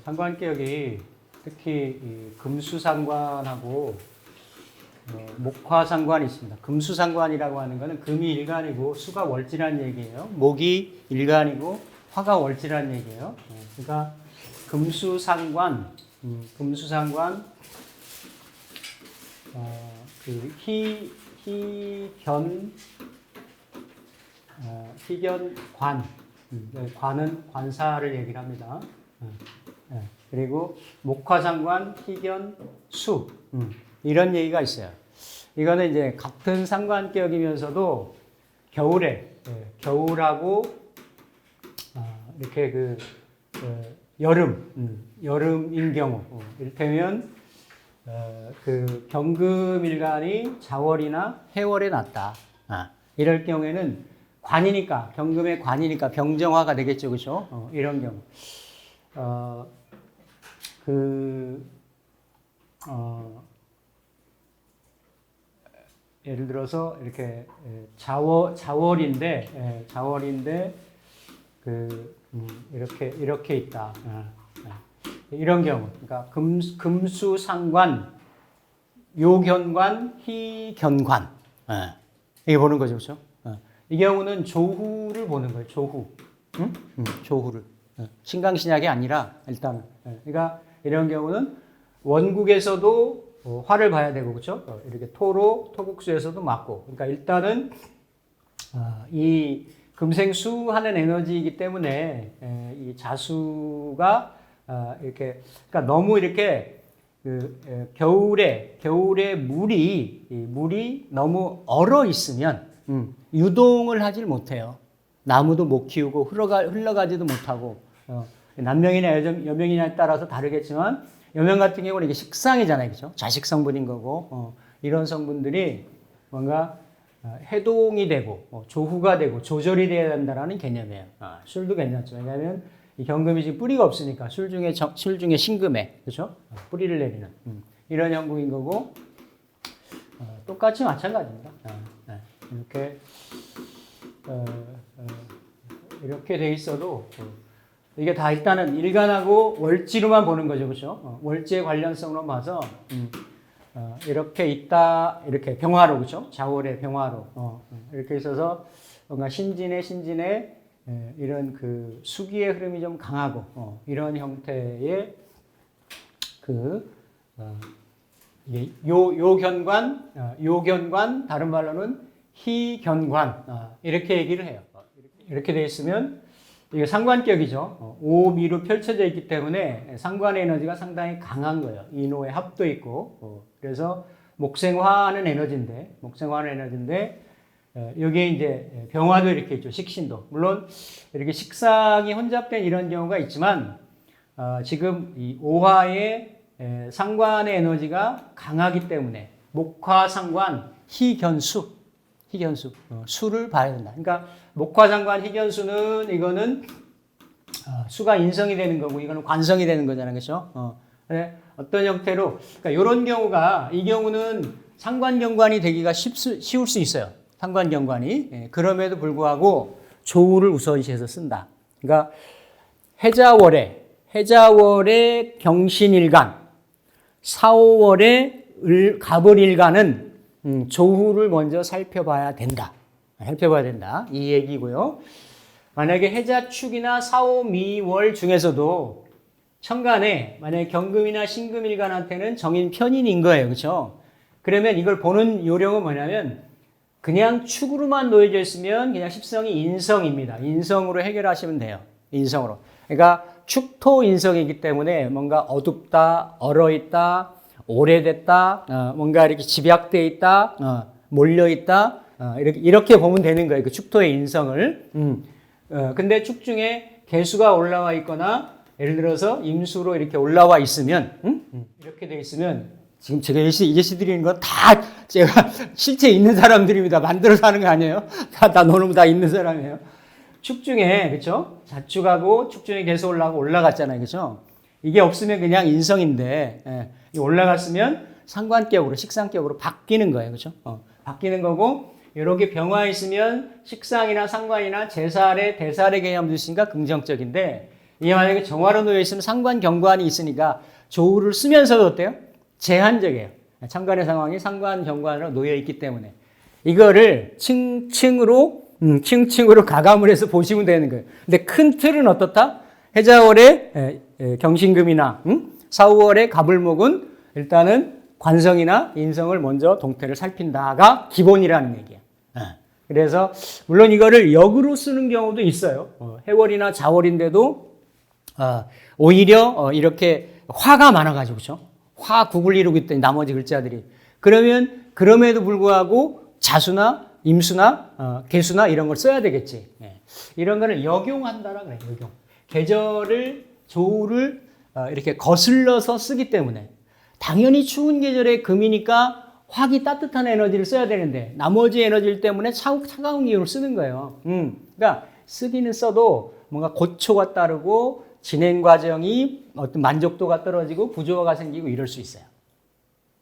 상관격이 특히 이 금수상관하고 목화상관이 있습니다. 금수상관이라고 하는 것은 금이 일간이고 수가 월지라는 얘기예요. 목이 일간이고 화가 월지라는 얘기예요. 그러니까 금수상관, 희견관, 관은 관사를 얘기를 합니다. 그리고 목화상관, 희견수, 이런 얘기가 있어요. 이거는 이제 같은 상관격이면서도 겨울하고 이렇게 여름인 경우, 이를테면 그 경금일간이 자월이나 해월에 났다. 이럴 경우에는 관이니까, 경금의 관이니까 병정화가 되겠죠, 그렇죠? 이런 경우. 예를 들어서 이렇게 자월인데 이렇게 있다. 이런 경우, 그러니까 금수상관, 요견관, 희견관, 이게 보는 거죠, 그렇죠? 이 경우는 조후를 보는 거예요, 조후, 조후를. 신강신약이 아니라 일단, 그러니까 이런 경우는 원국에서도 화를 봐야 되고, 그렇죠? 이렇게 토국수에서도 맞고, 그러니까 일단은 이 금생수하는 에너지이기 때문에 이 자수가 이렇게, 그러니까 너무 이렇게 겨울에 물이 너무 얼어 있으면 유동을 하질 못해요. 나무도 못 키우고 흘러가지도 못하고, 남명이나 여명이냐에 따라서 다르겠지만 여명 같은 경우는 이게 식상이잖아요, 그렇죠? 자식 성분인 거고, 이런 성분들이 뭔가 해동이 되고 조후가 되고 조절이 돼야 된다라는 개념이에요. 술도 괜찮죠. 왜냐하면 이 경금이 지금 뿌리가 없으니까 술 중에 신금에, 그렇죠? 뿌리를 내리는 이런 형국인 거고, 똑같이 마찬가지입니다. 이렇게 돼 있어도 이게 다 일단은 일간하고 월지로만 보는 거죠, 그렇죠? 월지의 관련성으로 봐서 이렇게 있다, 이렇게 병화로, 그렇죠? 자월의 병화로 이렇게 있어서 뭔가 신진의 이런 그 수기의 흐름이 좀 강하고 이런 형태의 요견관, 다른 말로는 희견관, 이렇게 얘기를 해요. 이렇게 되어 있으면 이게 상관격이죠. 오미로 펼쳐져 있기 때문에 상관의 에너지가 상당히 강한 거예요. 인호의 합도 있고, 그래서 목생화하는 에너지인데, 여기에 이제 병화도 이렇게 있죠. 식신도. 물론 이렇게 식상이 혼잡된 이런 경우가 있지만, 지금 이 오화의 상관의 에너지가 강하기 때문에 목화상관 희견수, 수를 봐야 된다. 그러니까 목화상관 희견수는 이거는 수가 인성이 되는 거고 이거는 관성이 되는 거잖아요, 그렇죠? 어떤 형태로, 그러니까 이런 경우가, 이 경우는 상관경관이 되기가 쉬울 수 있어요. 상관경관이. 그럼에도 불구하고 조우를 우선시해서 쓴다. 그러니까 해자월의 경신일간, 사오월의 갑을일간은 조후를 먼저 살펴봐야 된다. 이 얘기고요. 만약에 해자축이나 사오미월 중에서도 천간에 만약에 경금이나 신금일간한테는 정인 편인인 거예요, 그렇죠? 그러면 이걸 보는 요령은 뭐냐면 그냥 축으로만 놓여져 있으면 그냥 십성이 인성입니다. 인성으로 해결하시면 돼요. 인성으로. 그러니까 축토인성이기 때문에 뭔가 어둡다, 얼어있다, 오래됐다, 뭔가 이렇게 집약되어 있다, 몰려있다, 이렇게 보면 되는 거예요. 그 축토의 인성을. 근데 축 중에 개수가 올라와 있거나, 예를 들어서 임수로 이렇게 올라와 있으면, 이렇게 돼 있으면, 지금 제가 예시 드리는 건 다 제가 실제 있는 사람들입니다. 만들어서 하는 거 아니에요? 다 노는 거 다 있는 사람이에요. 축 중에, 그쵸? 자축하고 축 중에 개수 올라갔잖아요. 그쵸? 이게 없으면 그냥 인성인데, 올라갔으면 상관격으로, 식상격으로 바뀌는 거예요. 그렇죠? 바뀌는 거고, 이렇게 병화 있으면 식상이나 상관이나 제살의 대살의 개념도 있으니까 긍정적인데, 이게 만약에 정화로 놓여 있으면 상관, 경관이 있으니까 조우를 쓰면서도 어때요? 제한적이에요. 참관의 상황이 상관, 경관으로 놓여 있기 때문에. 이거를 층층으로 가감을 해서 보시면 되는 거예요. 근데 큰 틀은 어떻다? 해자월의 경신금이나 사우월의 갑을목은 일단은 관성이나 인성을 먼저 동태를 살핀다가 기본이라는 얘기예요. 그래서 물론 이거를 역으로 쓰는 경우도 있어요. 해월이나 자월인데도 오히려 이렇게 화가 많아가지고 그렇죠? 화 국을 이루고 있더니 나머지 글자들이 그러면 그럼에도 불구하고 자수나 임수나 개수나 이런 걸 써야 되겠지. 이런 거를 역용한다라 그래요. 역용. 계절을 조우를 이렇게 거슬러서 쓰기 때문에 당연히 추운 계절에 금이니까 화기 따뜻한 에너지를 써야 되는데 나머지 에너지 때문에 차가운 기운을 쓰는 거예요. 그러니까 쓰기는 써도 뭔가 고초가 따르고 진행 과정이 어떤 만족도가 떨어지고 부조화가 생기고 이럴 수 있어요.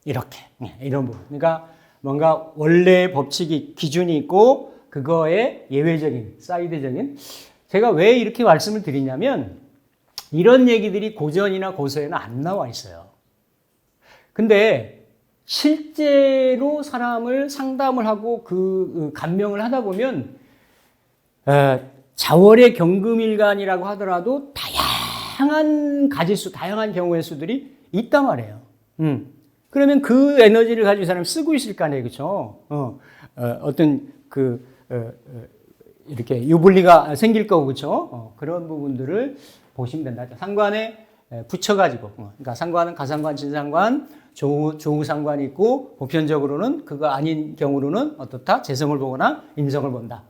이렇게 이런 부분. 그러니까 뭔가 원래의 법칙이 기준이 있고 그거에 예외적인 사이드적인 제가 왜 이렇게 말씀을 드리냐면 이런 얘기들이 고전이나 고서에는 안 나와 있어요. 근데 실제로 사람을 상담을 하고 그 감명을 하다 보면 자월의 경금일간이라고 하더라도 다양한 가지수, 다양한 경우의 수들이 있단 말이에요. 그러면 그 에너지를 가지고 사람이 쓰고 있을 거 아니에요, 그렇죠? 어떤 이렇게 유불리가 생길 거고, 그렇죠? 그런 부분들을 보시면 된다. 상관에 붙여가지고, 그러니까 상관은 가상관, 진상관, 조우상관이 있고 보편적으로는 그거 아닌 경우로는 어떻다? 재성을 보거나 인성을 본다.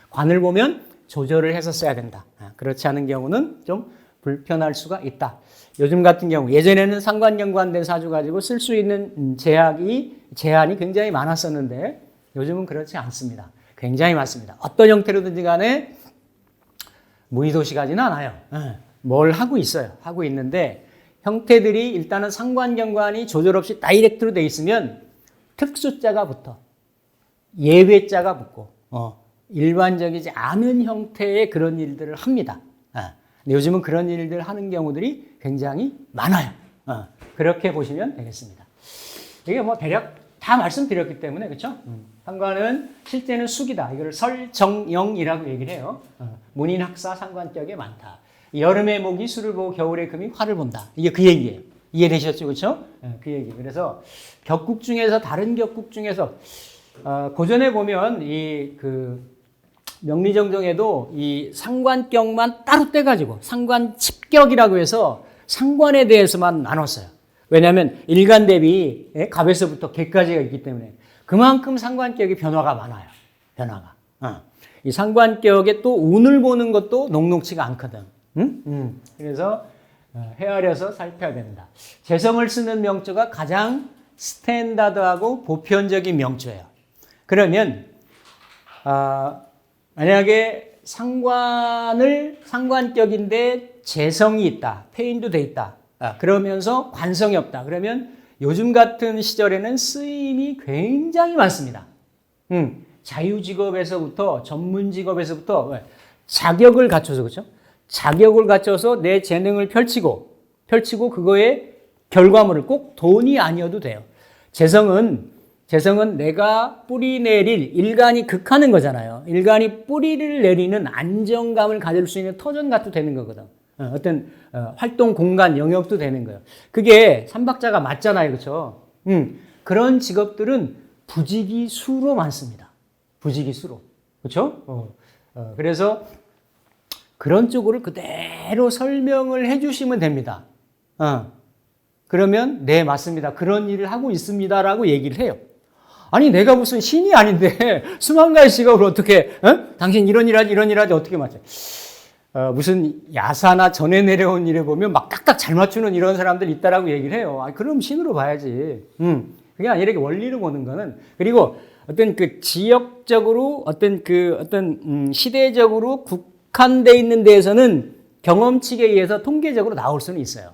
관을 보면 조절을 해서 써야 된다. 그렇지 않은 경우는 좀 불편할 수가 있다. 요즘 같은 경우 예전에는 상관경관된 사주 가지고 쓸 수 있는 제한이 굉장히 많았었는데 요즘은 그렇지 않습니다. 굉장히 많습니다. 어떤 형태로든지 간에 무의도시하지는 않아요. 뭘 하고 있어요. 하고 있는데 형태들이 일단은 상관경관이 조절 없이 다이렉트로 돼 있으면 특수자가 붙어 예외자가 붙고 일반적이지 않은 형태의 그런 일들을 합니다. 근데 요즘은 그런 일들 하는 경우들이 굉장히 많아요. 그렇게 보시면 되겠습니다. 이게 뭐 대략 다 말씀드렸기 때문에 그렇죠? 상관은 실제는 숙이다. 이걸 설정영이라고 얘기를 해요. 문인학사 상관격에 많다. 여름의 목이 술을 보고 겨울의 금이 화를 본다. 이게 그 얘기예요. 이해되셨죠? 그렇죠? 그 얘기. 그래서 격국 중에서 다른 격국 중에서 고전에 보면 명리정정에도 이 상관격만 따로 떼가지고 상관칩격이라고 해서 상관에 대해서만 나눴어요. 왜냐하면 일간 대비 갑에서부터 개까지가 있기 때문에 그만큼 상관격이 변화가 많아요. 변화가. 이 상관격에 또 운을 보는 것도 녹록치가 않거든. 그래서 헤아려서 살펴야 된다. 재성을 쓰는 명조가 가장 스탠다드하고 보편적인 명조예요. 그러면 만약에 상관격인데 재성이 있다. 폐인도 돼 있다. 그러면서 관성이 없다. 그러면 요즘 같은 시절에는 쓰임이 굉장히 많습니다. 자유직업에서부터 전문직업에서부터 자격을 갖춰서 그렇죠? 자격을 갖춰서 내 재능을 펼치고 그거의 결과물을 꼭 돈이 아니어도 돼요. 재성은 내가 뿌리 내릴 일간이 극하는 거잖아요. 일간이 뿌리를 내리는 안정감을 가질 수 있는 터전같도 되는 거거든. 어떤 활동 공간 영역도 되는 거예요. 그게 삼박자가 맞잖아요. 그렇죠? 그런 직업들은 부지기수로 많습니다. 부지기수로. 그렇죠? 그래서 그런 쪽으로 그대로 설명을 해 주시면 됩니다. 그러면 네 맞습니다. 그런 일을 하고 있습니다라고 얘기를 해요. 아니 내가 무슨 신이 아닌데 수만 가지 직업을 어떻게 당신 이런 일 하지 어떻게 맞춰? 무슨 야사나 전에 내려온 일에 보면 막 딱딱 잘 맞추는 이런 사람들 있다라고 얘기를 해요. 그럼 신으로 봐야지. 그게 아니라 이렇게 원리로 보는 거는 그리고 어떤 그 지역적으로 어떤 시대적으로 국한돼 있는 데에서는 경험칙에 의해서 통계적으로 나올 수는 있어요.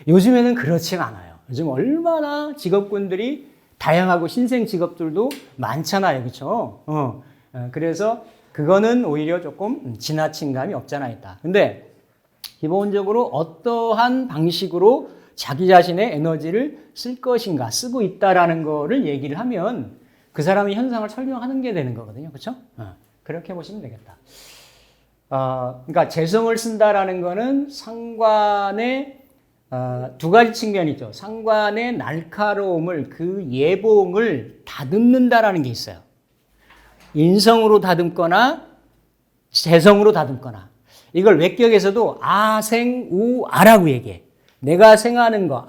요즘에는 그렇지는 않아요. 요즘 얼마나 직업군들이 다양하고 신생 직업들도 많잖아요. 그렇죠? 그래서 그거는 오히려 조금 지나친 감이 없잖아 있다. 근데 기본적으로 어떠한 방식으로 자기 자신의 에너지를 쓸 것인가, 쓰고 있다라는 거를 얘기를 하면 그 사람의 현상을 설명하는 게 되는 거거든요. 그렇죠? 그렇게 보시면 되겠다. 그러니까 재성을 쓴다라는 거는 상관의 두 가지 측면이 있죠. 상관의 날카로움을, 그 예봉을 다듬는다라는 게 있어요. 인성으로 다듬거나 재성으로 다듬거나. 이걸 외격에서도 아생우아라고 얘기해. 내가 생하는 거,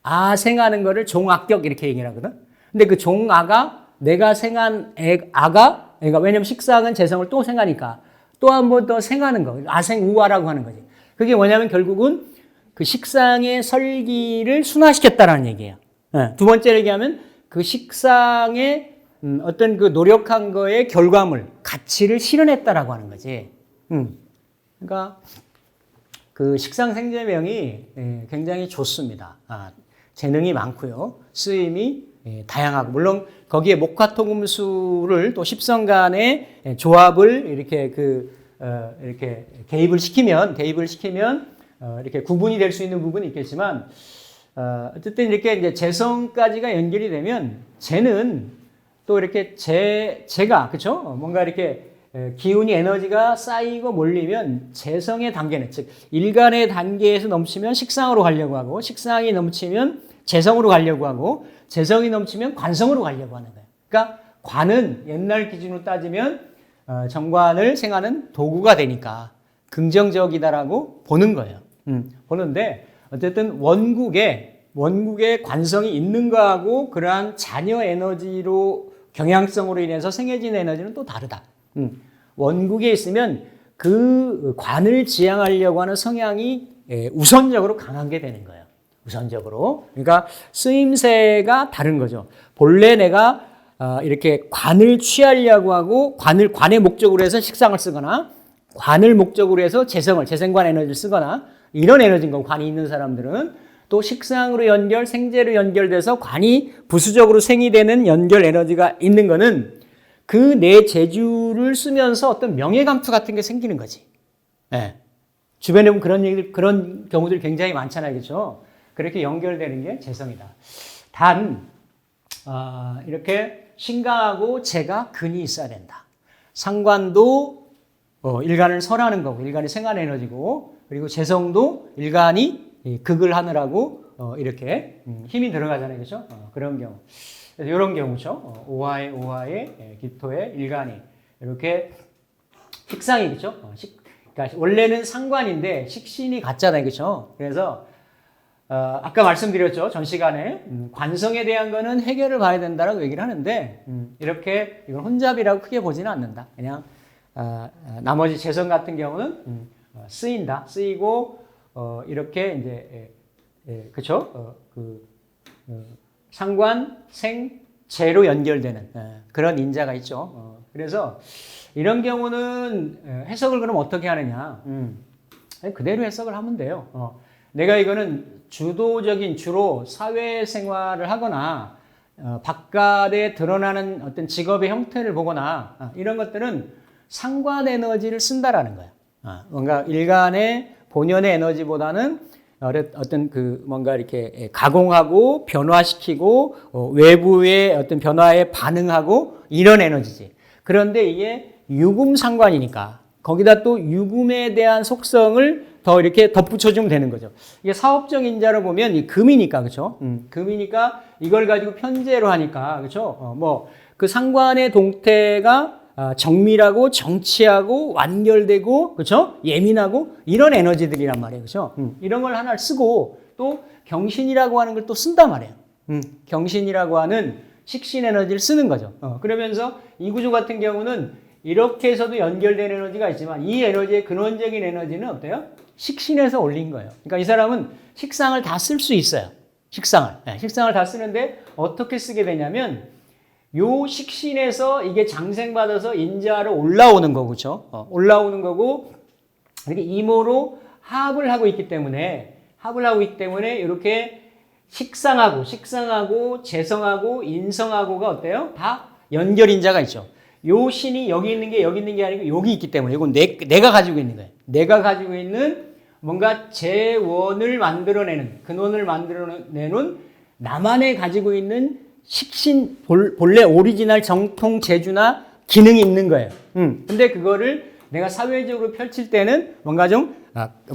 아생하는 거를 종악격 이렇게 얘기를 하거든. 근데 그 종아가 내가 생한 아가, 그러니까 왜냐면 식상은 재성을 또 생하니까 또 한 번 더 생하는 거, 아생우아라고 하는 거지. 그게 뭐냐면 결국은 그 식상의 설기를 순화시켰다라는 얘기예요. 두 번째로 얘기하면 그 식상의 어떤 그 노력한 거의 결과물, 가치를 실현했다라고 하는 거지. 그러니까 그 식상생재명이 굉장히 좋습니다. 재능이 많고요. 쓰임이 다양하고, 물론 거기에 목화토금수를 또 십성간의 조합을 이렇게 이렇게 대입을 시키면 이렇게 구분이 될 수 있는 부분이 있겠지만, 어쨌든 이렇게 이제 재성까지가 연결이 되면 재는 또 이렇게 재가, 그쵸? 뭔가 이렇게 기운이 에너지가 쌓이고 몰리면 재성의 단계는, 즉 일간의 단계에서 넘치면 식상으로 가려고 하고, 식상이 넘치면 재성으로 가려고 하고, 재성이 넘치면 관성으로 가려고 하는 거예요. 그러니까 관은 옛날 기준으로 따지면 정관을 생하는 도구가 되니까 긍정적이다라고 보는 거예요. 보는데 어쨌든 원국에 관성이 있는 거하고 그러한 자녀 에너지로 경향성으로 인해서 생겨진 에너지는 또 다르다. 원국에 있으면 그 관을 지향하려고 하는 성향이 우선적으로 강한 게 되는 거예요. 우선적으로. 그러니까 쓰임새가 다른 거죠. 본래 내가 이렇게 관을 취하려고 하고 관의 목적으로 해서 식상을 쓰거나 관을 목적으로 해서 재생관 에너지를 쓰거나 이런 에너지인 거고, 관이 있는 사람들은 또 식상으로 생재로 연결돼서 관이 부수적으로 생이되는 연결 에너지가 있는 거는 그 내 재주를 쓰면서 어떤 명예감투 같은 게 생기는 거지. 네. 주변에 보면 그런 경우들이 굉장히 많잖아요. 그렇죠? 그렇게 연결되는 게 재성이다. 단, 이렇게 신강하고 재가 근이 있어야 된다. 상관도 일간을 설하는 거고, 일간이 생한 에너지고, 그리고 재성도 일간이 극을 하느라고 이렇게 힘이 들어가잖아요. 그렇죠? 그런 경우. 이런 경우죠. 오화의 기토의 일간이 이렇게 식상이, 그렇죠? 그러니까 원래는 상관인데 식신이 같잖아요. 그렇죠? 그래서 아까 말씀드렸죠. 전 시간에 관성에 대한 거는 해결을 봐야 된다라고 얘기를 하는데, 이렇게 이건 혼잡이라고 크게 보지는 않는다. 그냥 나머지 재성 같은 경우는 쓰이고 이렇게 이제 그렇죠? 상관, 생, 재로 연결되는 그런 인자가 있죠. 그래서 이런 경우는 해석을 그럼 어떻게 하느냐? 그대로 해석을 하면 돼요. 내가 이거는 주로 사회생활을 하거나 바깥에 드러나는 어떤 직업의 형태를 보거나 이런 것들은 상관 에너지를 쓴다라는 거예요. 뭔가 일간의 본연의 에너지보다는 어떤 뭔가 이렇게 가공하고 변화시키고 외부의 어떤 변화에 반응하고 이런 에너지지. 그런데 이게 유금 상관이니까 거기다 또 유금에 대한 속성을 더 이렇게 덧붙여주면 되는 거죠. 이게 사업적 인자로 보면 이 금이니까, 그렇죠? 금이니까 이걸 가지고 편재로 하니까, 그렇죠? 그 상관의 동태가 정밀하고 정치하고 완결되고, 그렇죠? 예민하고 이런 에너지들이란 말이에요. 그렇죠? 이런 걸 하나를 쓰고 또 경신이라고 하는 걸 또 쓴단 말이에요. 경신이라고 하는 식신 에너지를 쓰는 거죠. 그러면서 이 구조 같은 경우는 이렇게 해서도 연결된 에너지가 있지만 이 에너지의 근원적인 에너지는 어때요? 식신에서 올린 거예요. 그러니까 이 사람은 식상을 다 쓸 수 있어요. 식상을 다 쓰는데 어떻게 쓰게 되냐면 요 식신에서 이게 장생받아서 인자로 올라오는 거고, 그렇죠? 올라오는 거고, 이렇게 이모로 합을 하고 있기 때문에 이렇게 식상하고 재성하고 인성하고가 어때요? 다 연결인자가 있죠. 요 신이 여기 있는 게 아니고 여기 있기 때문에 이건 내가 가지고 있는 거예요. 내가 가지고 있는 뭔가 재원을 만들어내는, 근원을 만들어내는 나만의 가지고 있는 식신, 본래 오리지널 정통 재주나 기능이 있는 거예요. 근데 그거를 내가 사회적으로 펼칠 때는 뭔가 좀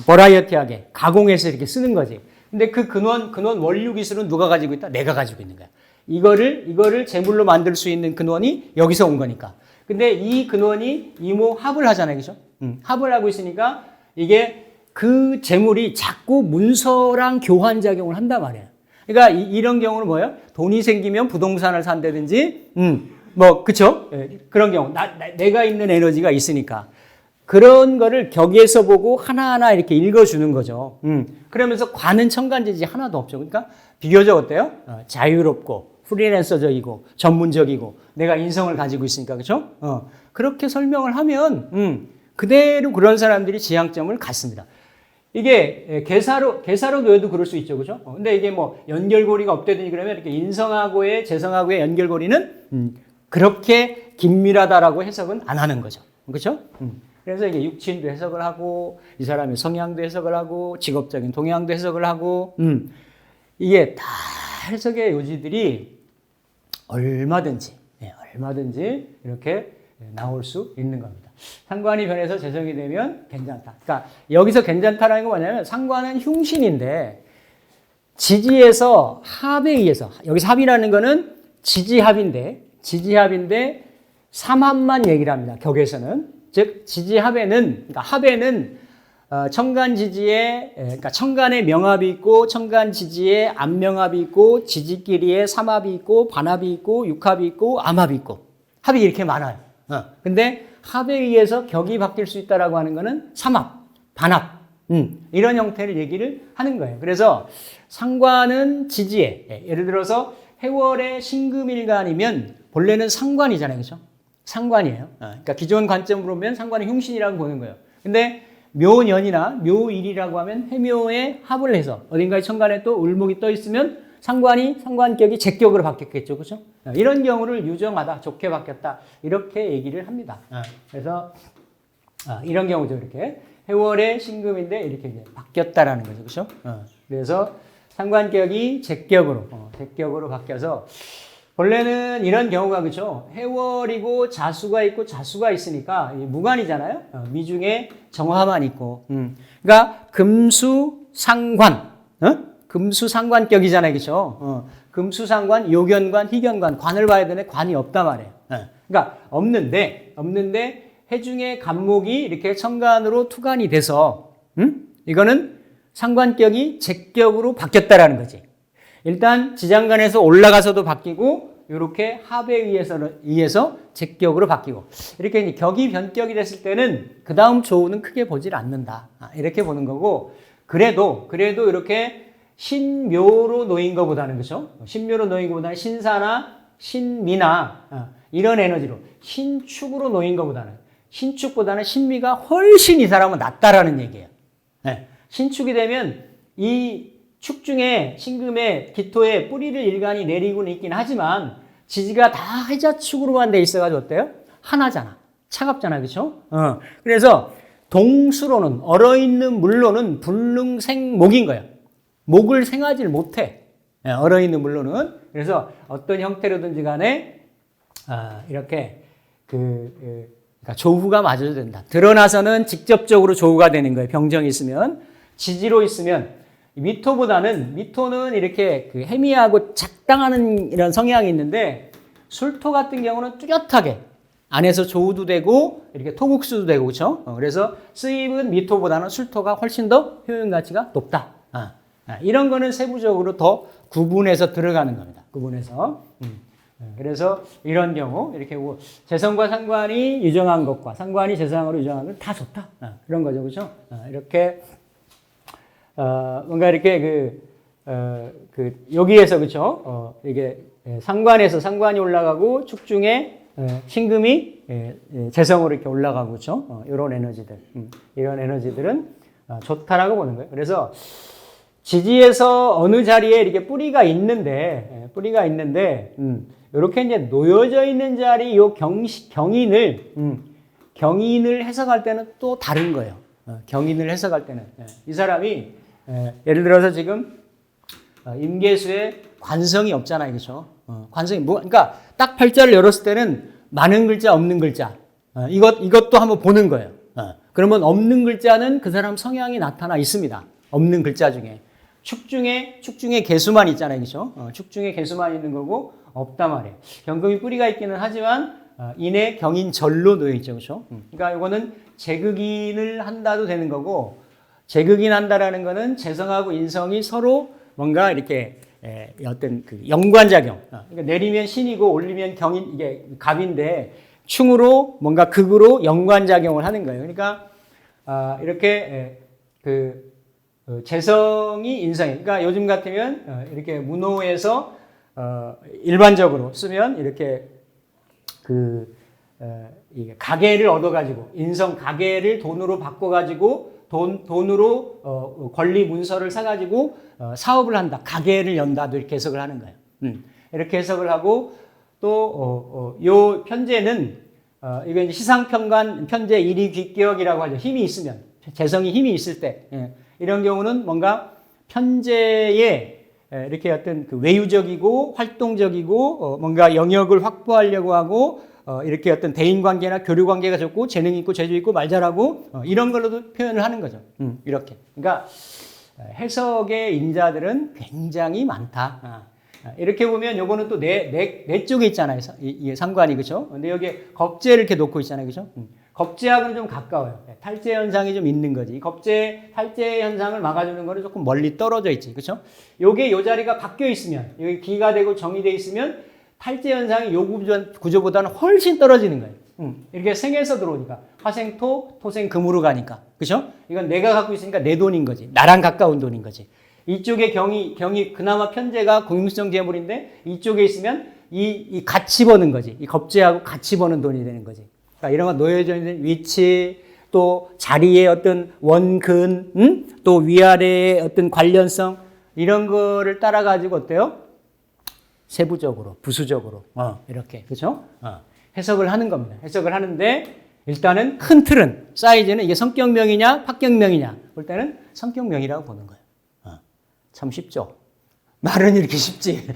버라이어티하게 가공해서 이렇게 쓰는 거지. 근데 그 근원 원료 기술은 누가 가지고 있다? 내가 가지고 있는 거야. 이거를 재물로 만들 수 있는 근원이 여기서 온 거니까. 근데 이 근원이 이모 합을 하잖아요. 그죠? 합을 하고 있으니까 이게 그 재물이 자꾸 문서랑 교환 작용을 한단 말이에요. 그러니까 이런 경우는 뭐예요? 돈이 생기면 부동산을 산다든지, 그쵸? 그런 경우. 내가 있는 에너지가 있으니까. 그런 거를 격에서 보고 하나하나 이렇게 읽어주는 거죠. 그러면서 관은 천간지지 하나도 없죠. 그러니까 비교적 어때요? 자유롭고, 프리랜서적이고, 전문적이고, 내가 인성을 가지고 있으니까, 그죠? 그렇게 설명을 하면, 그대로 그런 사람들이 지향점을 갖습니다. 이게 개사로 놓여도 그럴 수 있죠. 그죠? 근데 이게 뭐 연결고리가 없다든지 그러면 이렇게 인성하고의 재성하고의 연결고리는 그렇게 긴밀하다라고 해석은 안 하는 거죠. 그렇죠? 그래서 이게 육친도 해석을 하고 이 사람의 성향도 해석을 하고 직업적인 동향도 해석을 하고 이게 다 해석의 요지들이 얼마든지 이렇게 나올 수 있는 겁니다. 상관이 변해서 재성이 되면 괜찮다. 그러니까 여기서 괜찮다라는 건 뭐냐면 상관은 흉신인데 지지에서 합에 의해서 여기서 합이라는 거는 지지합인데 삼합만 얘기를 합니다. 격에서는 즉 지지합에는 그러니까 합에는 천간지지에 그러니까 천간에 명합이 있고 천간지지에 암명합이 있고 지지끼리에 삼합이 있고 반합이 있고 육합이 있고 암합이 있고 합이 이렇게 많아요. 근데 합에 의해서 격이 바뀔 수 있다라고 하는 거는 삼합, 반합, 이런 형태를 얘기를 하는 거예요. 그래서 상관은 지지에, 예를 들어서 해월의 신금일간이면 본래는 상관이잖아요. 그죠? 상관이에요. 그러니까 기존 관점으로 보면 상관이 흉신이라고 보는 거예요. 근데 묘년이나 묘일이라고 하면 해묘에 합을 해서 어딘가에 천간에 또 을목이 떠 있으면 상관격이 제격으로 바뀌었겠죠. 그죠? 이런 경우를 유정하다, 좋게 바뀌었다. 이렇게 얘기를 합니다. 그래서 이런 경우죠. 이렇게. 해월의 신금인데 이렇게 이제 바뀌었다라는 거죠. 그죠? 그래서 상관격이 제격으로 바뀌어서 원래는 이런 경우가 그죠? 해월이고 자수가 있고 자수가 있으니까 무관이잖아요. 미중에 정화만 있고. 그러니까 금수상관. 금수상관격이잖아요. 그죠? 금수상관, 요견관, 희견관, 관을 봐야 되는데 관이 없단 말이에요. 그러니까 없는데 해중의 간목이 이렇게 천간으로 투간이 돼서 이거는 상관격이 제격으로 바뀌었다라는 거지. 일단 지장간에서 올라가서도 바뀌고 이렇게 합에 의해서 제격으로 바뀌고 이렇게 이제 격이 변격이 됐을 때는 그 다음 조우는 크게 보질 않는다. 이렇게 보는 거고 그래도 이렇게 신묘로 놓인 것보다는 그렇죠? 신묘로 놓인 것보다는 신사나 신미나 이런 에너지로 신축으로 놓인 것보다는 신축보다는 신미가 훨씬 이 사람은 낫다라는 얘기예요. 네. 신축이 되면 이 축 중에 신금의 기토에 뿌리를 일간이 내리고는 있긴 하지만 지지가 다 해자축으로만 돼 있어가지고 어때요? 하나잖아. 차갑잖아. 그렇죠? 그래서 동수로는 얼어있는 물로는 불능생목인 거예요. 목을 생하지를 못해. 얼어있는 물로는. 그래서 어떤 형태로든지 간에 이렇게 그러니까 조후가 맞아야 된다. 드러나서는 직접적으로 조후가 되는 거예요. 병정이 있으면. 지지로 있으면 미토는 이렇게 그 해미하고 작당하는 이런 성향이 있는데 술토 같은 경우는 뚜렷하게 안에서 조우도 되고 이렇게 토국수도 되고 그렇죠? 그래서 쓰임은 미토보다는 술토가 훨씬 더 효용 가치가 높다. 이런 거는 세부적으로 더 구분해서 들어가는 겁니다. 구분해서. 그래서 이런 경우 이렇게 재성과 상관이 유정한 것과 상관이 재성으로 유정한 건 다 좋다. 그런 거죠. 그렇죠? 이렇게 뭔가 이렇게 여기에서 그쵸? 이게 상관에서 상관이 올라가고 축중에 신금이 재성으로 이렇게 올라가고 그쵸? 이런 에너지들은 좋다라고 보는 거예요. 그래서 지지에서 어느 자리에 이렇게 뿌리가 있는데, 이렇게 이제 놓여져 있는 자리, 요 경인을 해석할 때는 또 다른 거예요. 경인을 해석할 때는. 이 사람이, 예를 들어서 지금, 임계수에 관성이 없잖아요. 그죠? 관성이 그러니까 딱 팔자를 열었을 때는 많은 글자, 없는 글자. 이것도 한번 보는 거예요. 그러면 없는 글자는 그 사람 성향이 나타나 있습니다. 없는 글자 중에. 축 중에 개수만 있잖아요. 그죠? 축 중에 개수만 있는 거고, 없단 말이에요. 경금이 뿌리가 있기는 하지만, 인의 경인절로 놓여있죠. 그죠? 그러니까 이거는 재극인을 한다도 되는 거고, 재극인 한다라는 거는 재성하고 인성이 서로 뭔가 이렇게 어떤 그 연관작용. 그러니까 내리면 신이고 올리면 경인, 이게 갑인데, 충으로 뭔가 극으로 연관작용을 하는 거예요. 그러니까, 이렇게 재성이 인성이. 그러니까 요즘 같으면 이렇게 문호에서 일반적으로 쓰면 이렇게 가계를 얻어가지고 인성 가계를 돈으로 바꿔가지고 돈으로 권리 문서를 사가지고 사업을 한다. 가계를 연다도 이렇게 해석을 하는 거예요. 이렇게 해석을 하고 또 요 편제는 이거 이제 시상평관 편제 일이 귀격이라고 하죠. 힘이 있으면 재성이 힘이 있을 때 이런 경우는 뭔가 편제에 이렇게 어떤 그 외유적이고 활동적이고 뭔가 영역을 확보하려고 하고 이렇게 어떤 대인 관계나 교류 관계가 좋고 재능 있고 재주 있고 말 잘하고 이런 걸로도 표현을 하는 거죠. 이렇게. 그러니까 해석의 인자들은 굉장히 많다. 이렇게 보면 요거는 또 내 쪽에 있잖아요. 이게 상관이 그죠? 근데 여기에 겁재를 이렇게 놓고 있잖아요. 그죠? 겁재하고는 좀 가까워요. 탈재 현상이 좀 있는 거지. 탈재 현상을 막아주는 거는 조금 멀리 떨어져 있지. 그죠? 요게 요 자리가 바뀌어 있으면, 여기 기가 되고 정이 돼 있으면 탈재 현상이 요 구조보다는 훨씬 떨어지는 거예요. 이렇게 생에서 들어오니까. 화생토, 토생금으로 가니까. 그죠? 이건 내가 갖고 있으니까 내 돈인 거지. 나랑 가까운 돈인 거지. 이쪽에 경이 그나마 편제가 공유성 재물인데 이쪽에 있으면 이 같이 버는 거지. 이 겁재하고 같이 버는 돈이 되는 거지. 그러니까 이런 거 놓여져 있는 위치, 또 자리의 어떤 원근, 또 위아래의 어떤 관련성, 이런 거를 따라가지고 어때요? 세부적으로, 부수적으로, 이렇게, 그죠? 해석을 하는 겁니다. 해석을 하는데, 일단은 큰 틀은, 사이즈는 이게 성격명이냐, 파격명이냐, 볼 때는 성격명이라고 보는 거예요. 참 쉽죠? 말은 이렇게 쉽지.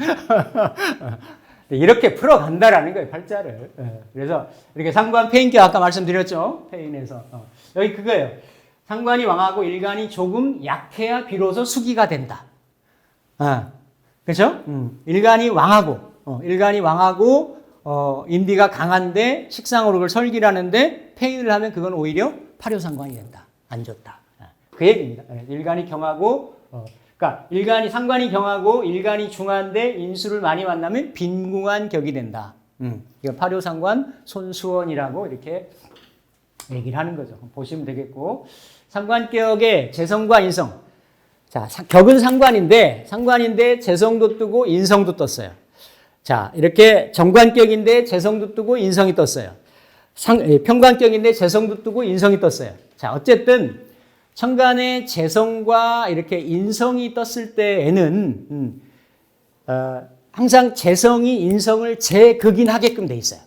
이렇게 풀어간다라는 거예요, 팔자를. 그래서 이렇게 상관 폐인격 아까 말씀드렸죠? 폐인에서. 여기 그거예요. 상관이 왕하고 일간이 조금 약해야 비로소 수기가 된다. 그렇죠? 일간이 왕하고 인비가 강한데 식상오록을 설기라는데 폐인을 하면 그건 오히려 파묘상관이 된다. 안 좋다. 그 얘기입니다. 일간이 경하고 그러니까 일간이 상관이 경하고 일간이 중한데 인수를 많이 만나면 빈궁한 격이 된다. 이거 파묘상관 손수원이라고 이렇게 얘기를 하는 거죠. 보시면 되겠고 상관격의 재성과 인성. 자, 격은 상관인데 재성도 뜨고 인성도 떴어요. 자, 이렇게 정관격인데 재성도 뜨고 인성이 떴어요. 평관격인데 재성도 뜨고 인성이 떴어요. 자, 어쨌든 천간에 재성과 이렇게 인성이 떴을 때에는 항상 재성이 인성을 재극인하게끔 돼 있어요.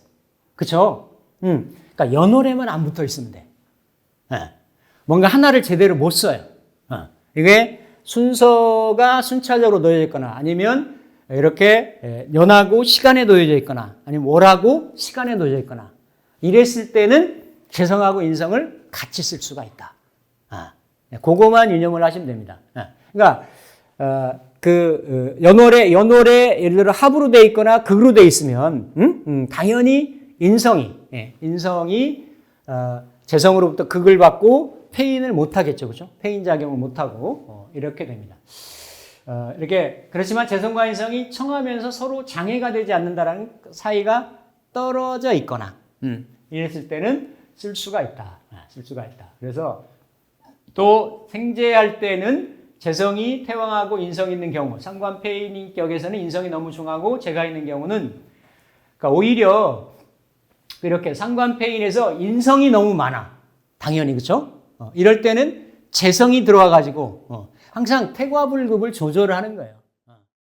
그렇죠? 그러니까 연월에만 안 붙어 있으면 돼. 뭔가 하나를 제대로 못 써요. 이게 순서가 순차적으로 놓여져 있거나 아니면 이렇게 년하고 시간에 놓여져 있거나 아니면 월하고 시간에 놓여져 있거나 이랬을 때는 재성하고 인성을 같이 쓸 수가 있다. 그거만 유념을 하시면 됩니다. 그러니까 연월에 예를 들어 합으로 돼 있거나 극으로 돼 있으면 당연히 인성이 재성으로부터 극을 받고 폐인을 못 하겠죠, 그렇죠? 폐인 작용을 못 하고 이렇게 됩니다. 이렇게 그렇지만 재성과 인성이 청하면서 서로 장애가 되지 않는다라는 사이가 떨어져 있거나 이랬을 때는 쓸 수가 있다. 그래서 또 생재할 때는 재성이 태왕하고 인성이 있는 경우, 상관 폐인 격에서는 인성이 너무 중하고 재가 있는 경우는 그러니까 오히려 이렇게 상관 폐인에서 인성이 너무 많아. 당연히 그렇죠? 이럴 때는 재성이 들어와 가지고 항상 태과불급을 조절하는 거예요.